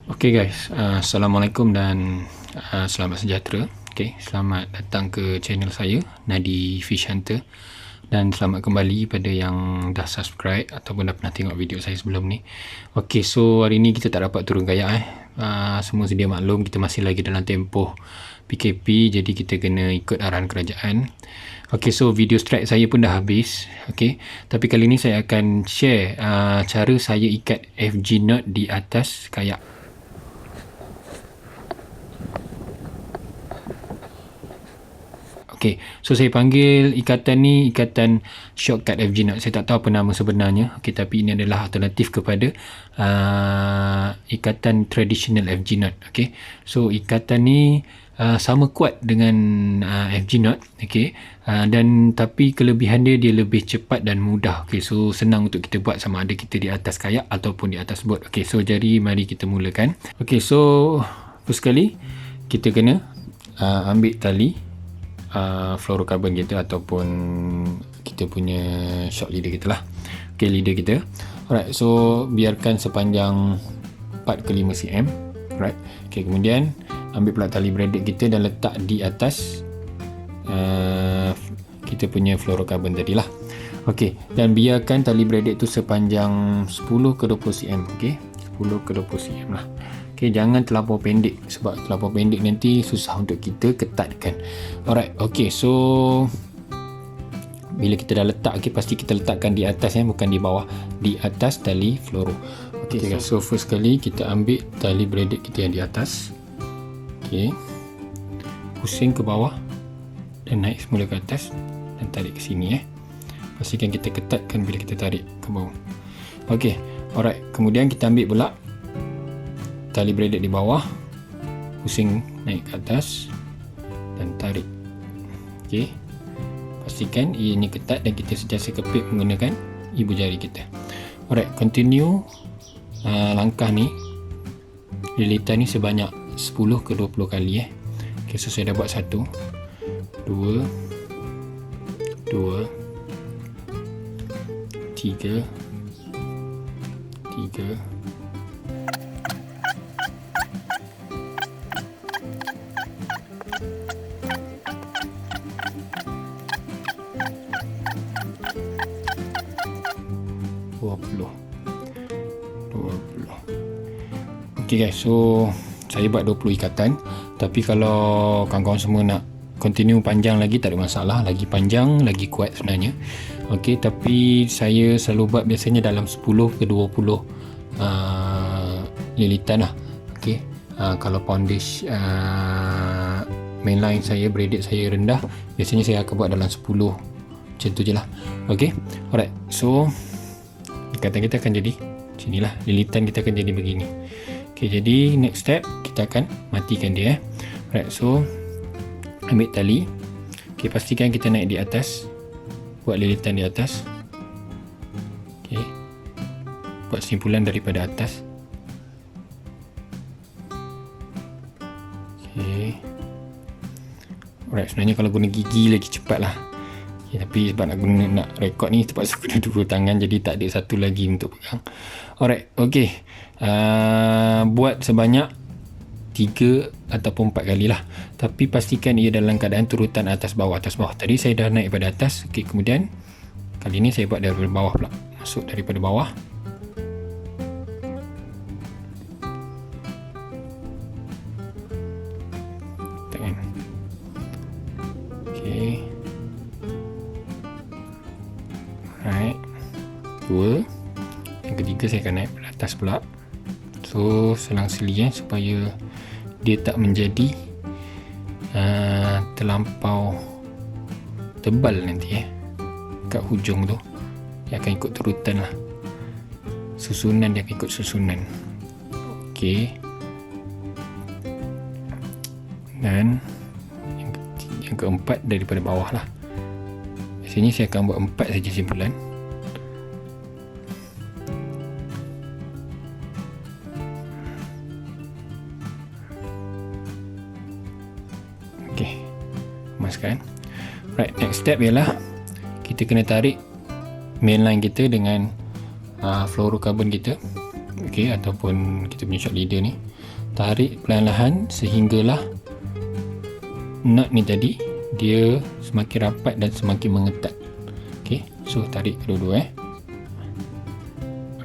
Okay guys, Assalamualaikum dan selamat sejahtera. Okay, selamat datang ke channel saya, Nadi Fish Hunter. Dan selamat kembali pada yang dah subscribe ataupun dah pernah tengok video saya sebelum ni. Okay, so hari ni kita tak dapat turun kayak semua sedia maklum, kita masih lagi dalam tempoh PKP, jadi kita kena ikut arahan kerajaan. Okay, so video strike saya pun dah habis. Okay, tapi kali ni saya akan share cara saya ikat FG knot di atas kayak. Okay, so saya panggil ikatan ni ikatan shortcut FG knot. Saya tak tahu apa nama sebenarnya. Okay, tapi ini adalah alternatif kepada ikatan traditional FG knot. Okay, so ikatan ni sama kuat dengan FG knot. Okay, dan tapi kelebihan dia lebih cepat dan mudah. Okay, so senang untuk kita buat sama ada kita di atas kayak ataupun di atas bot. Okay, so jadi mari kita mulakan. Okay, so first sekali kita kena ambil tali fluorocarbon kita ataupun kita punya shock leader kita lah. Okay, leader kita. Alright, so biarkan sepanjang 4 ke 5 cm. Alright, okay, kemudian ambil pula tali braided kita dan letak di atas kita punya fluorocarbon tadi lah. Okay, dan biarkan tali braided tu sepanjang 10 ke 20 cm. Okay, 10 ke 20 cm lah. Okay, jangan terlampau pendek, sebab terlampau pendek nanti susah untuk kita ketatkan. Alright, okay, so bila kita dah letak, okay, pasti kita letakkan di atas bukan di bawah, di atas tali fluoro. Okay, so first kali kita ambil tali braided kita yang di atas. Okay, pusing ke bawah dan naik semula ke atas dan tarik ke sini. Pastikan kita ketatkan bila kita tarik ke bawah. Okay, alright, kemudian kita ambil pula tali braided di bawah, pusing naik ke atas dan tarik. Okey, pastikan ia ini ketat dan kita sentiasa kepit menggunakan ibu jari kita. Alright, continue langkah ni, lilitan ni sebanyak 10 ke 20 kali. Okey, so saya dah buat 1 2 3 3 20. Okay guys, so saya buat 20 ikatan. Tapi kalau kawan-kawan semua nak continue panjang lagi, tak ada masalah. Lagi panjang, lagi kuat sebenarnya. Okay, tapi saya selalu buat biasanya dalam 10 ke 20 lilitan lah. Okay, kalau foundation mainline saya, braided saya rendah, biasanya saya akan buat dalam 10, macam tu je lah. Okay, alright, so ikatan kita akan jadi sinilah, lilitan kita akan jadi begini. Okay, jadi next step kita akan matikan dia. Alright, so ambil tali. Okay, pastikan kita naik di atas, buat lilitan di atas. Okay, buat simpulan daripada atas. Okay, alright, sebenarnya kalau guna gigi lagi cepat lah. Okay, tapi sebab nak rekod ni terpaksa guna 2 tangan, jadi tak ada satu lagi untuk pegang. Alright, okay, buat sebanyak 3 ataupun 4 kali lah. Tapi pastikan ia dalam keadaan turutan atas bawah. Tadi saya dah naik pada atas. Okay, kemudian kali ni saya buat daripada bawah pula, masuk daripada bawah. Tangan. Okay, alright, 2. Yang ketiga saya akan naik pada atas pula. So selang-seli supaya dia tak menjadi terlampau tebal nanti kat hujung tu. Dia akan ikut turutan lah, susunan dia akan ikut susunan. Okay, dan yang keempat daripada bawah lah. Biasanya saya akan buat 4 saja simpulan. Okay, emaskan. Right, next step ialah kita kena tarik mainline kita dengan fluorocarbon kita. okey, ataupun kita punya shock leader ni. Tarik perlahan-lahan sehinggalah nut ni tadi dia semakin rapat dan semakin mengetat. Okey, so tarik dua-dua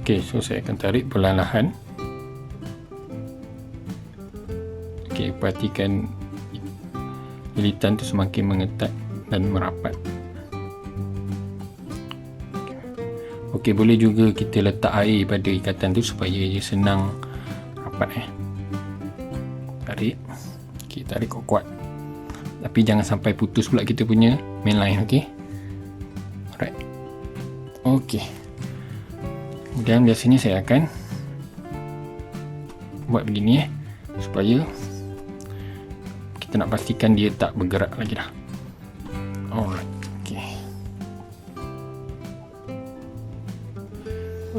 Okey, so saya akan tarik perlahan-lahan. Okey, perhatikan lilitan tu semakin mengetat dan merapat. Okey, boleh juga kita letak air pada ikatan tu supaya dia senang rapat Tarik. Okey, tarik kuat-kuat. Tapi jangan sampai putus pula kita punya main line, okey. Alright. Okey. Kemudian biasanya saya akan buat begini supaya kita nak pastikan dia tak bergerak lagi dah. Alright. Okey.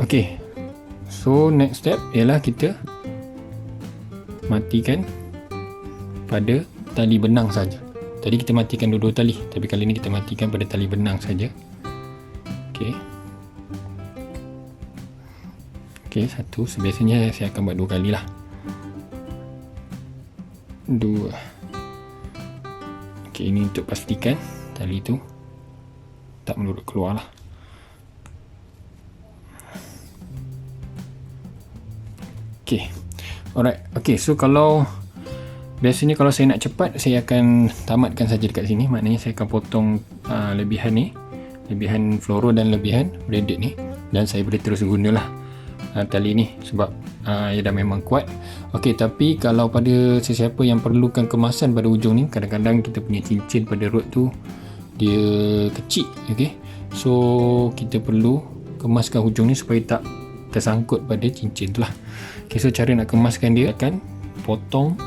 Okey. So next step ialah kita matikan pada tali benang saja. Tadi kita matikan dua-dua tali, tapi kali ini kita matikan pada tali benang saja. Okey. Okey, satu. Biasanya saya akan buat 2 kali lah. 2. Okey, ini untuk pastikan tali tu tak melurut keluar lah. Okey. Alright. Okey, so biasanya kalau saya nak cepat, saya akan tamatkan saja dekat sini. Maknanya saya akan potong lebihan ni, lebihan fluoro dan lebihan braided ni, dan saya boleh terus gunalah tali ni sebab ia dah memang kuat. Okey, tapi kalau pada sesiapa yang perlukan kemasan pada hujung ni, kadang-kadang kita punya cincin pada rod tu dia kecil, okey. So kita perlu kemaskan hujung ni supaya tak tersangkut pada cincin tu lah. Okey, so cara nak kemaskan dia akan potong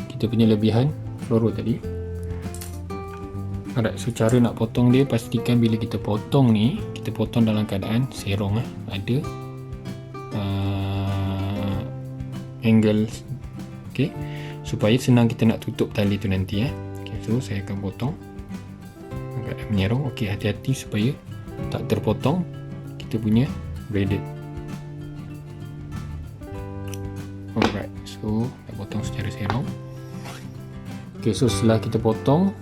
kita punya lebihan fluoro tadi. Alright, so cara nak potong dia, pastikan bila kita potong ni, kita potong dalam keadaan serong ada angle, okey, supaya senang kita nak tutup tali tu nanti okey, so saya akan potong dalam keadaan menyerong. Okey, hati-hati supaya tak terpotong kita punya braided. Alright, so dah potong secara serong. Okay, so setelah kita potong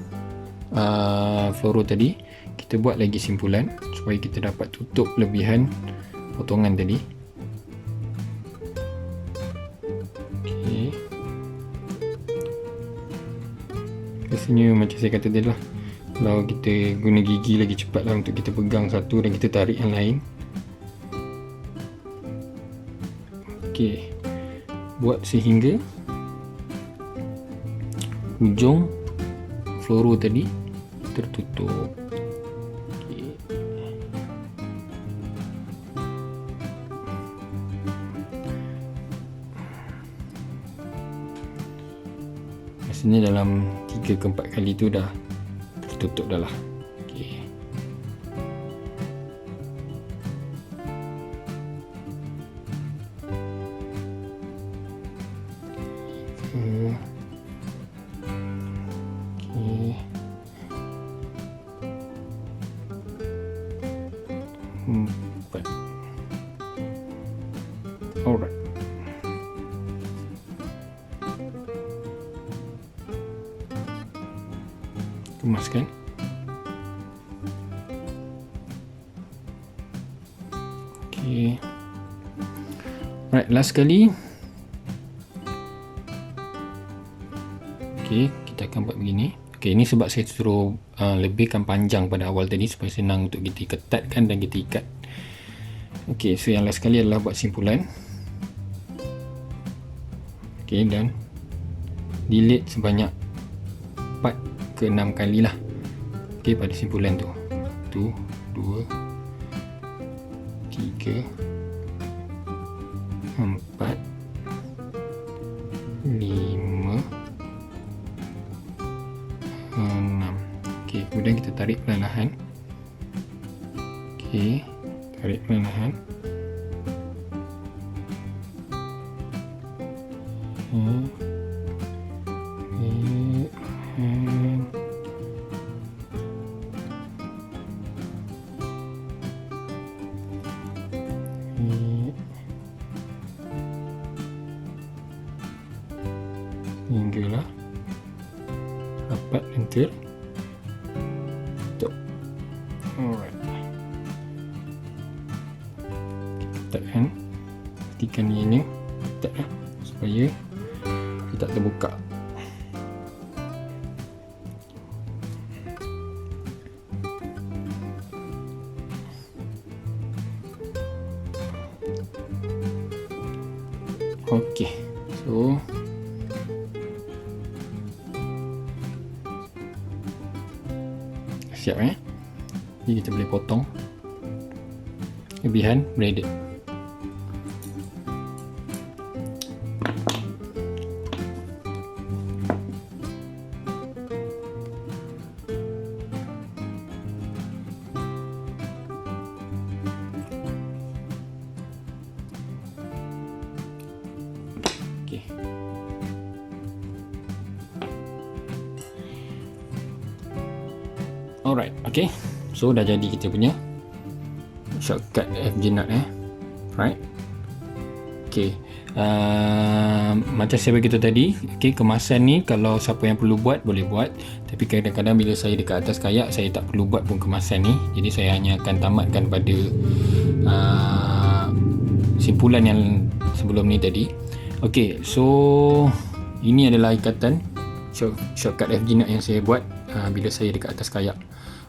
fluoro tadi, kita buat lagi simpulan supaya kita dapat tutup lebihan potongan tadi. Okay. Biasanya macam saya kata tadi lah, kalau kita guna gigi lagi cepat lah untuk kita pegang satu dan kita tarik yang lain. Okay, buat sehingga hujung fluoro tadi tertutup. Okay. Biasanya dalam 3 ke 4 kali tu dah tertutup dah lah. Okay. Alright. Kemaskan. Okay. Alright, last kali. Okay, kita akan buat begini. Okay, ini sebab saya suruh lebihkan panjang pada awal tadi supaya senang untuk kita ketatkan dan kita ikat. Okay, so yang last kali adalah buat simpulan. Okay, dan delete sebanyak 4 ke 6 kali lah. Okay, pada simpulan tu 1, 2, 3, 4, 5, 6. Okay, kemudian kita tarik perlahan. Okay, tarik perlahan. hinggalah rapat dan tertutup. Alright. Tekan, pastikan ini ketat supaya dia tak terbuka. Okey, so siap jadi kita boleh potong lebihan breaded. Okay. Alright, okay. So dah jadi kita punya shortcut FG nut right. Okay. Macam saya beritahu tadi, okay, kemasan ni kalau siapa yang perlu buat boleh buat, tapi kadang-kadang bila saya dekat atas kayak saya tak perlu buat pun kemasan ni, jadi saya hanya akan tamatkan pada simpulan yang sebelum ni tadi. Ok, so ini adalah ikatan shortcut FG nut yang saya buat bila saya dekat atas kayak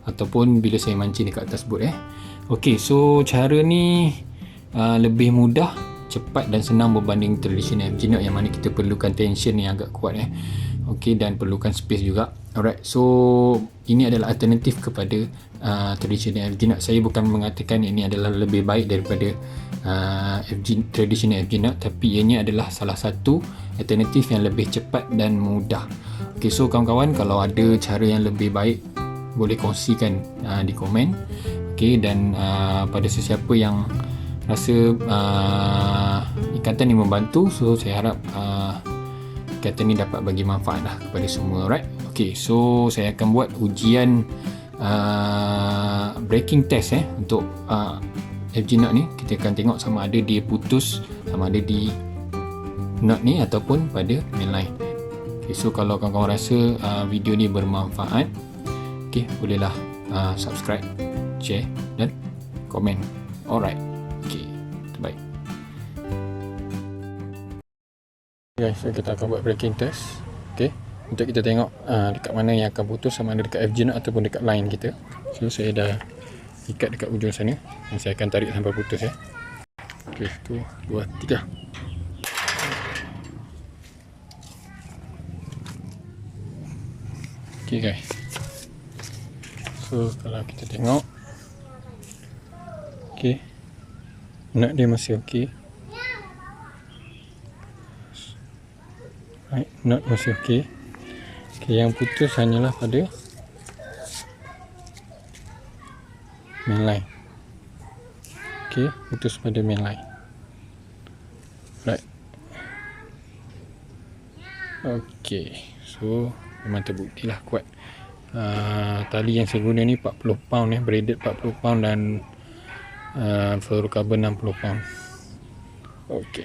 ataupun bila saya mancing dekat atas bot. Ok, so cara ni lebih mudah, cepat dan senang berbanding traditional FG nut yang mana kita perlukan tension yang agak kuat ok, dan perlukan space juga. Alright, so ini adalah alternatif kepada traditional FG nut. Saya bukan mengatakan ini adalah lebih baik daripada traditional FG nut, tapi ini adalah salah satu alternatif yang lebih cepat dan mudah. Ok, so kawan-kawan, kalau ada cara yang lebih baik boleh kongsikan di komen. Ok, dan pada sesiapa yang rasa ikatan ni membantu, so saya harap ikatan ni dapat bagi manfaat lah kepada semua. Alright, ok, so saya akan buat ujian breaking test untuk FG nut ni. Kita akan tengok sama ada dia putus, sama ada di nut ni ataupun pada mainline. Okay, so kalau kawan-kawan rasa video ni bermanfaat, okay, bolehlah subscribe, share dan komen. Alright, okay, terbaik. Guys, so kita akan buat breaking test, okay, untuk kita tengok dekat mana yang akan putus, sama ada dekat FG nut ataupun dekat line kita. So saya dah ikat dekat ujung sana dan saya akan tarik sampai putus ok, 1, 2, 3. ok guys, so kalau kita tengok, ok, nut dia masih ok, right, nut masih ok. Ok, yang putus hanyalah pada mainline. Ok, putus pada mainline. Right. Ok, so memang terbukti lah kuat. Tali yang saya guna ni 40 pound braided 40 pound dan fluorocarbon 60 pound. Ok.